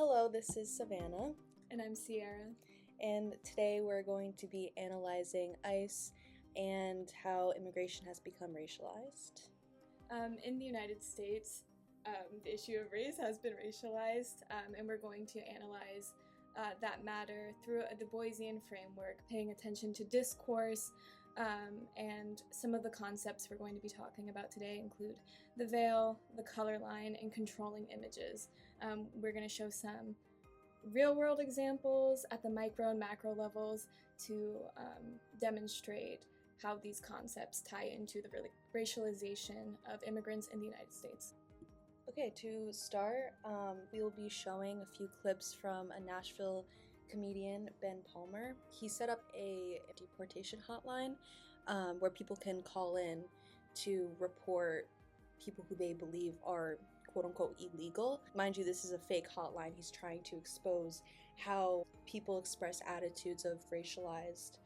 Hello, this is Savannah, And I'm Cierra. and today we're going to be analyzing ICE and how immigration has become racialized. In the United States, the issue of race has been racialized, and we're going to analyze that matter through a Du Boisian framework, paying attention to discourse, and some of the concepts we're going to be talking about today include the veil, the color line, and controlling images. We're going to show some real-world examples at the micro and macro levels to demonstrate how these concepts tie into the racialization of immigrants in the United States. Okay, to start, we will be showing a few clips from a Nashville comedian, Ben Palmer. He set up a deportation hotline where people can call in to report people who they believe are quote-unquote illegal. Mind you, this is a fake hotline. He's trying to expose how people express attitudes of racialized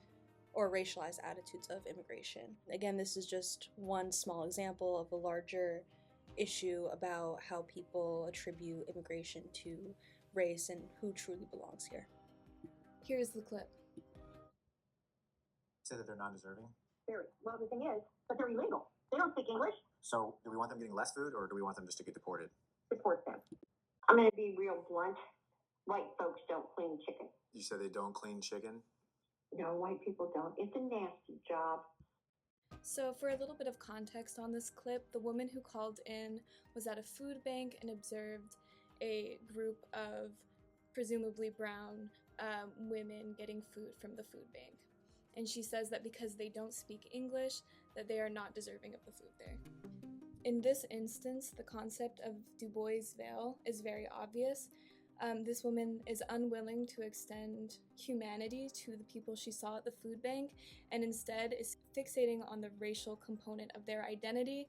attitudes of immigration. Again, this is just one small example of a larger issue about how people attribute immigration to race and who truly belongs here. Here's the clip. Say that they're non-deserving? Well, the thing is, but they're illegal. They don't speak English. So do we want them getting less food, or do we want them just to get deported? Deport them. I'm going to be real blunt. White folks don't clean chicken. You said they don't clean chicken? No, white people don't. It's a nasty job. So for a little bit of context on this clip, the woman who called in was at a food bank and observed a group of presumably brown women getting food from the food bank. And she says that because they don't speak English, that they are not deserving of the food there. In this instance, the concept of Du Bois' veil is very obvious. This woman is unwilling to extend humanity to the people she saw at the food bank, and instead is fixating on the racial component of their identity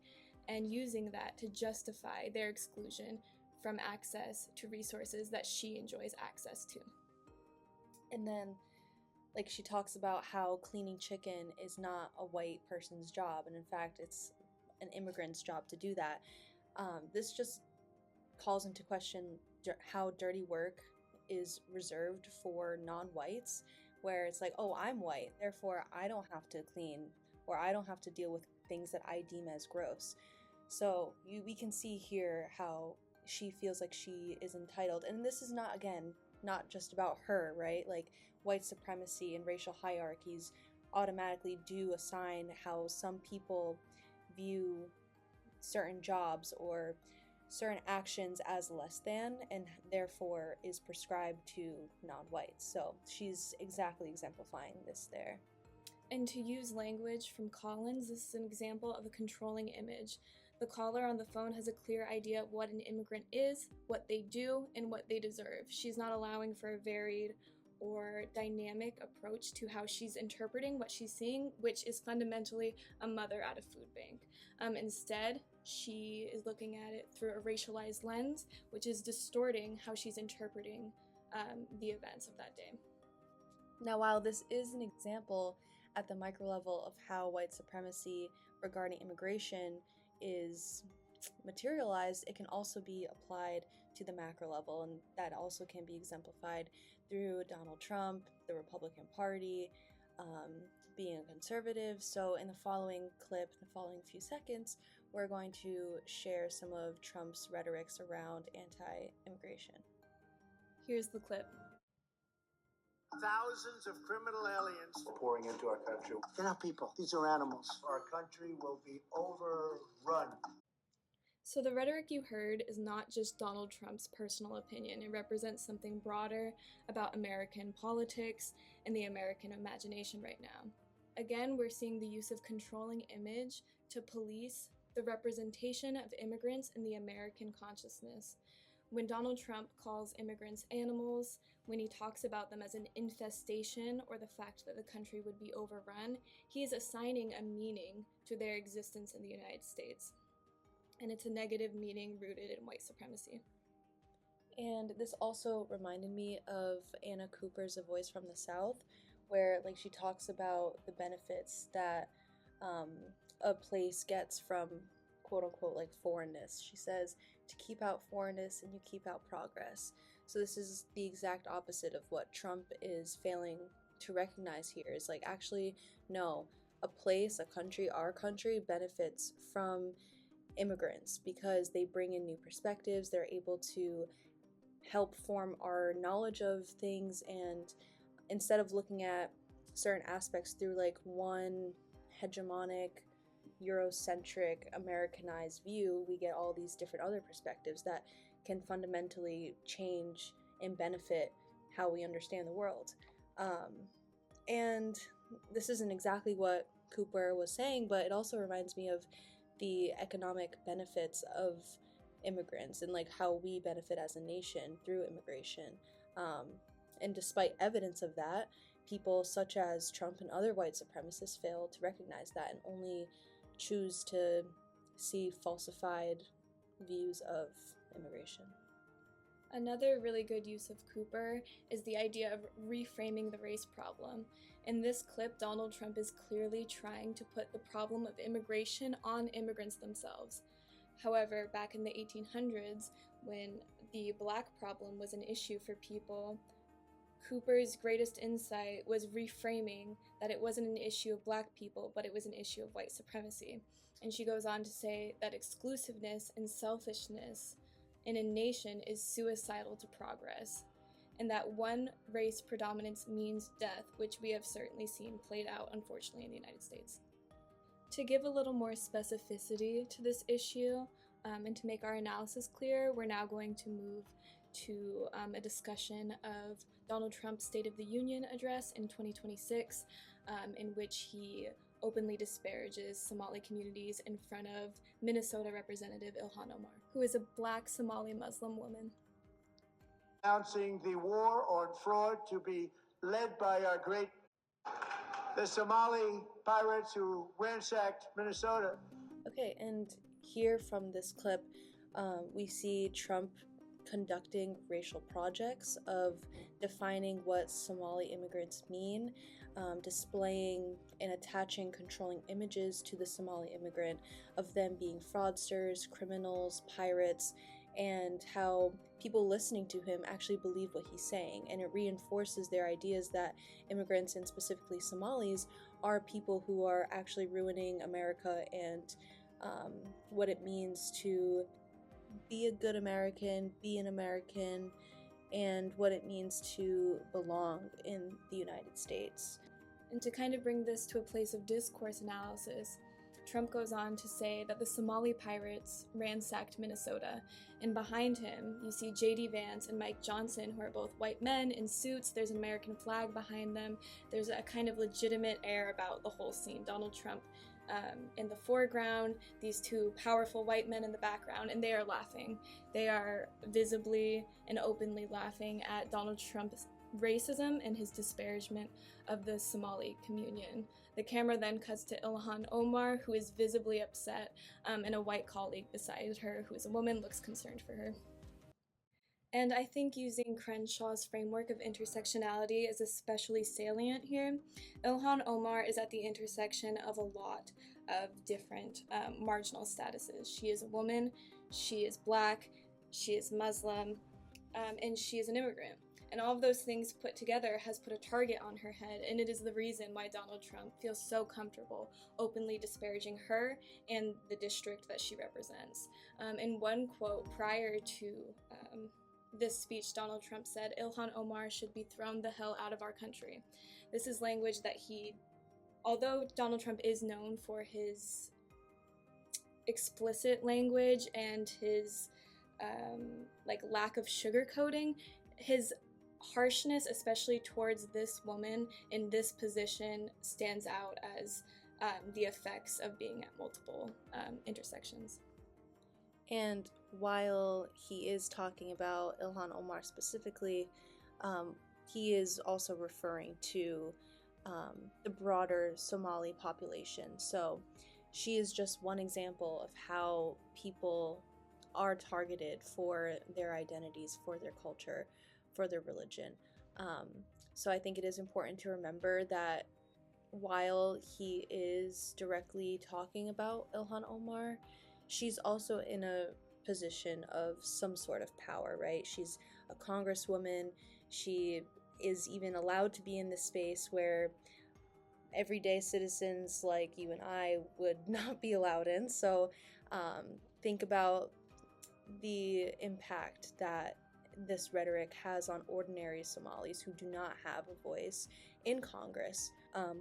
and using that to justify their exclusion from access to resources that she enjoys access to. And then, she talks about how cleaning chicken is not a white person's job, and in fact, it's an immigrant's job to do that. This just calls into question how dirty work is reserved for non-whites, where it's like, oh, I'm white, therefore I don't have to clean, or I don't have to deal with things that I deem as gross. So we can see here how she feels like she is entitled, and this is not just about her, right? Like, white supremacy and racial hierarchies automatically do assign how some people view certain jobs or certain actions as less than, and therefore is prescribed to non-whites. So she's exactly exemplifying this there. And to use language from Collins, this is an example of a controlling image. The caller on the phone has a clear idea of what an immigrant is, what they do, and what they deserve. She's not allowing for a varied or dynamic approach to how she's interpreting what she's seeing, which is fundamentally a mother at a food bank. Instead, she is looking at it through a racialized lens, which is distorting how she's interpreting the events of that day. Now, while this is an example at the micro level of how white supremacy regarding immigration is materialized, it can also be applied to the macro level, and that also can be exemplified through Donald Trump, the Republican Party, being a conservative. So in the following clip, the following few seconds, we're going to share some of Trump's rhetorics around anti-immigration. Here's the clip. Thousands of criminal aliens pouring into our country. They're not people. These are animals. Our country will be overrun. So the rhetoric you heard is not just Donald Trump's personal opinion. It represents something broader about American politics and the American imagination right now. Again, we're seeing the use of controlling image to police the representation of immigrants in the American consciousness. When Donald Trump calls immigrants animals, when he talks about them as an infestation or the fact that the country would be overrun, he is assigning a meaning to their existence in the United States. And it's a negative meaning rooted in white supremacy. And this also reminded me of Anna Cooper's A Voice from the South, where she talks about the benefits that a place gets from quote unquote foreignness. She says to keep out foreignness and you keep out progress. So this is the exact opposite of what Trump is failing to recognize here. Is like, actually, no, a place, a country, our country benefits from immigrants because they bring in new perspectives. They're able to help form our knowledge of things, and instead of looking at certain aspects through like one hegemonic Eurocentric Americanized view, we get all these different other perspectives that can fundamentally change and benefit how we understand the world. And this isn't exactly what Cooper was saying, but it also reminds me of the economic benefits of immigrants and like how we benefit as a nation through immigration. And despite evidence of that, people such as Trump and other white supremacists fail to recognize that and only choose to see falsified views of immigration. Another really good use of Cooper is the idea of reframing the race problem. In this clip, Donald Trump is clearly trying to put the problem of immigration on immigrants themselves. However, back in the 1800s, when the black problem was an issue for people, Cooper's greatest insight was reframing that it wasn't an issue of black people, but it was an issue of white supremacy. And she goes on to say that exclusiveness and selfishness in a nation is suicidal to progress, and that one race predominance means death, which we have certainly seen played out, unfortunately, in the United States. To give a little more specificity to this issue, and to make our analysis clear, we're now going to move to a discussion of Donald Trump's State of the Union address in 2026, in which he openly disparages Somali communities in front of Minnesota Representative Ilhan Omar, who is a black Somali Muslim woman. Announcing the war on fraud to be led by the Somali pirates who ransacked Minnesota. Okay, and here from this clip, we see Trump conducting racial projects of defining what Somali immigrants mean, displaying and attaching controlling images to the Somali immigrant of them being fraudsters, criminals, pirates, and how people listening to him actually believe what he's saying. And it reinforces their ideas that immigrants, and specifically Somalis, are people who are actually ruining America, and what it means to be a good American, be an American, and what it means to belong in the United States. And to kind of bring this to a place of discourse analysis, Trump goes on to say that the Somali pirates ransacked Minnesota, and behind him you see J.D. Vance and Mike Johnson, who are both white men in suits. There's an American flag behind them. There's a kind of legitimate air about the whole scene. Donald Trump in the foreground, these two powerful white men in the background, and they are laughing. They are visibly and openly laughing at Donald Trump's racism and his disparagement of the Somali communion. The camera then cuts to Ilhan Omar, who is visibly upset, and a white colleague beside her, who is a woman, looks concerned for her. And I think using Crenshaw's framework of intersectionality is especially salient here. Ilhan Omar is at the intersection of a lot of different marginal statuses. She is a woman, she is black, she is Muslim, and she is an immigrant. And all of those things put together has put a target on her head, and it is the reason why Donald Trump feels so comfortable openly disparaging her and the district that she represents. In one quote prior to this speech, Donald Trump said, "Ilhan Omar should be thrown the hell out of our country." This is language that although Donald Trump is known for his explicit language and his lack of sugarcoating, his harshness, especially towards this woman in this position, stands out as the effects of being at multiple intersections. And while he is talking about Ilhan Omar specifically, he is also referring to the broader Somali population. So she is just one example of how people are targeted for their identities, for their culture, for their religion. So I think it is important to remember that while he is directly talking about Ilhan Omar, she's also in a position of some sort of power, right? She's a congresswoman. She is even allowed to be in this space where everyday citizens like you and I would not be allowed in. So think about the impact that this rhetoric has on ordinary Somalis who do not have a voice in Congress,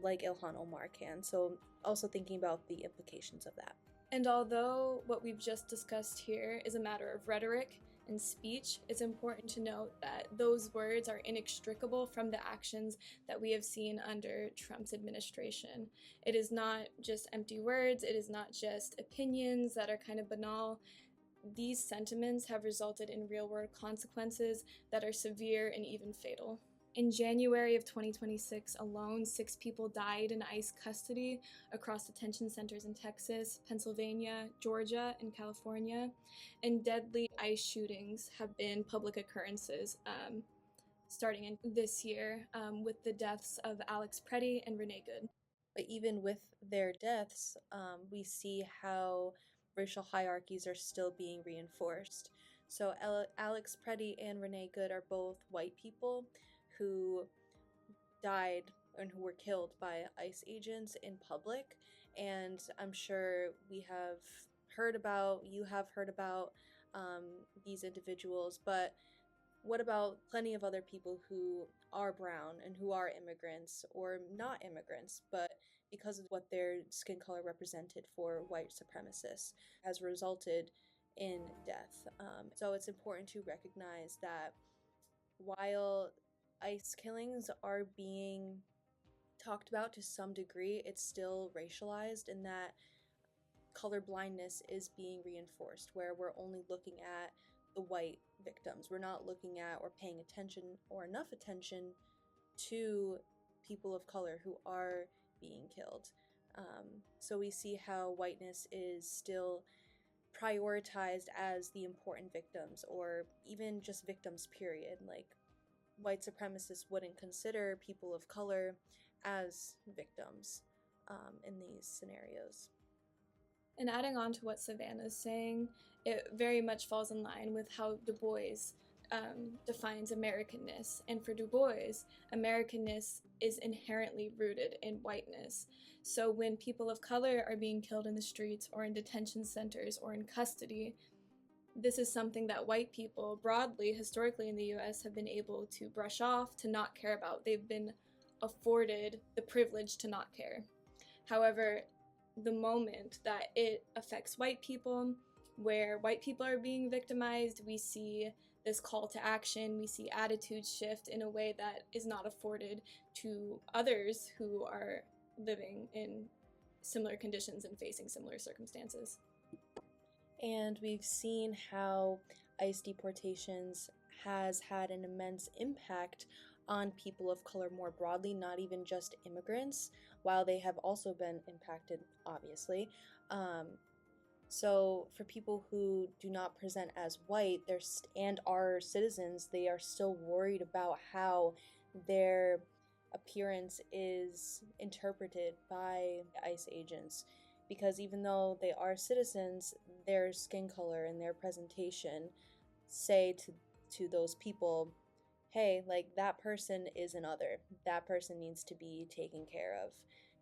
like Ilhan Omar can. So also thinking about the implications of that. And although what we've just discussed here is a matter of rhetoric and speech, it's important to note that those words are inextricable from the actions that we have seen under Trump's administration. It is not just empty words, it is not just opinions that are kind of banal. These sentiments have resulted in real-world consequences that are severe and even fatal. In January of 2026 alone, 6 people died in ICE custody across detention centers in Texas, Pennsylvania, Georgia, and California. And deadly ICE shootings have been public occurrences starting in this year with the deaths of Alex Preddy and Renee Good. But even with their deaths, we see how racial hierarchies are still being reinforced. So Alex Preddy and Renee Good are both white people who died and who were killed by ICE agents in public. And I'm sure you have heard about these individuals, but what about plenty of other people who are brown and who are immigrants or not immigrants, but because of what their skin color represented for white supremacists has resulted in death. So it's important to recognize that while ICE killings are being talked about to some degree, it's still racialized in that color blindness is being reinforced, where we're only looking at the white victims. We're not looking at or paying attention or enough attention to people of color who are being killed. So we see how whiteness is still prioritized as the important victims, or even just victims, period. Like, white supremacists wouldn't consider people of color as victims in these scenarios. And adding on to what Savannah's saying, it very much falls in line with how Du Bois defines Americanness. And for Du Bois, Americanness is inherently rooted in whiteness. So when people of color are being killed in the streets or in detention centers or in custody, this is something that white people broadly, historically in the US, have been able to brush off, to not care about. They've been afforded the privilege to not care. However, the moment that it affects white people, where white people are being victimized, we see this call to action, we see attitudes shift in a way that is not afforded to others who are living in similar conditions and facing similar circumstances. And we've seen how ICE deportations has had an immense impact on people of color more broadly, not even just immigrants, while they have also been impacted, obviously. So for people who do not present as white and are citizens, they are still worried about how their appearance is interpreted by ICE agents. Because even though they are citizens, their skin color and their presentation say to those people, hey, like, that person is an other. That person needs to be taken care of.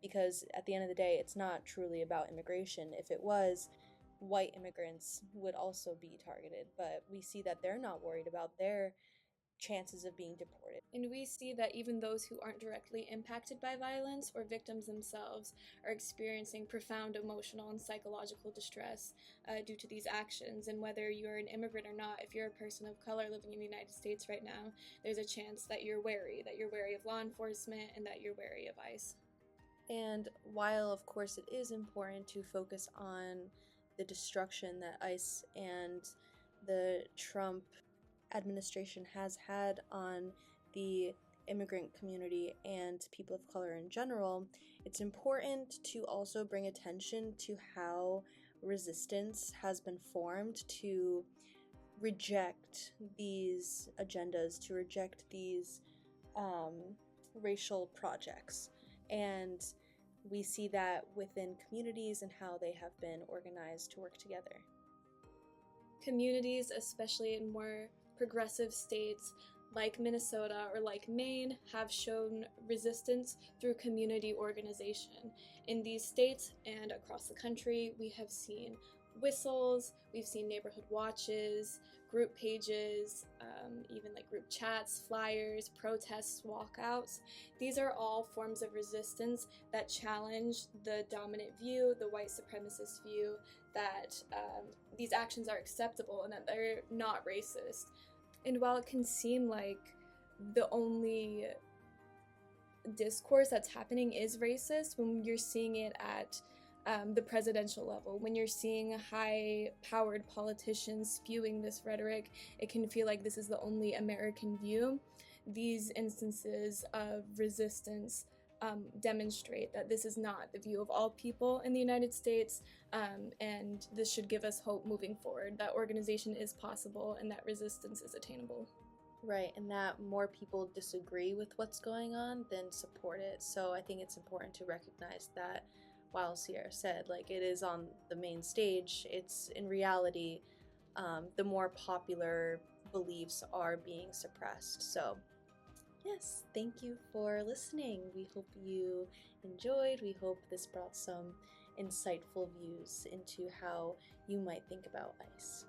Because at the end of the day, it's not truly about immigration. If it was, white immigrants would also be targeted. But we see that they're not worried about their chances of being deported. And we see that even those who aren't directly impacted by violence or victims themselves are experiencing profound emotional and psychological distress due to these actions. And whether you're an immigrant or not, if you're a person of color living in the United States right now, there's a chance that you're wary of law enforcement and that you're wary of ICE. And while, of course, it is important to focus on the destruction that ICE and the Trump administration has had on the immigrant community and people of color in general, it's important to also bring attention to how resistance has been formed to reject these agendas, to reject these racial projects. And we see that within communities and how they have been organized to work together. Communities, especially in more progressive states like Minnesota or like Maine have shown resistance through community organization. In these states and across the country, we have seen whistles, we've seen neighborhood watches, group pages, even like group chats, flyers, protests, walkouts. These are all forms of resistance that challenge the dominant view, the white supremacist view, that these actions are acceptable and that they're not racist. And while it can seem like the only discourse that's happening is racist, when you're seeing it at the presidential level, when you're seeing high-powered politicians spewing this rhetoric, it can feel like this is the only American view. These instances of resistance demonstrate that this is not the view of all people in the United States, and this should give us hope moving forward, that organization is possible and that resistance is attainable. Right, and that more people disagree with what's going on than support it. So I think it's important to recognize that while Cierra said, like, it is on the main stage, it's in reality, the more popular beliefs are being suppressed. So yes, thank you for listening. We hope you enjoyed. We hope this brought some insightful views into how you might think about ICE.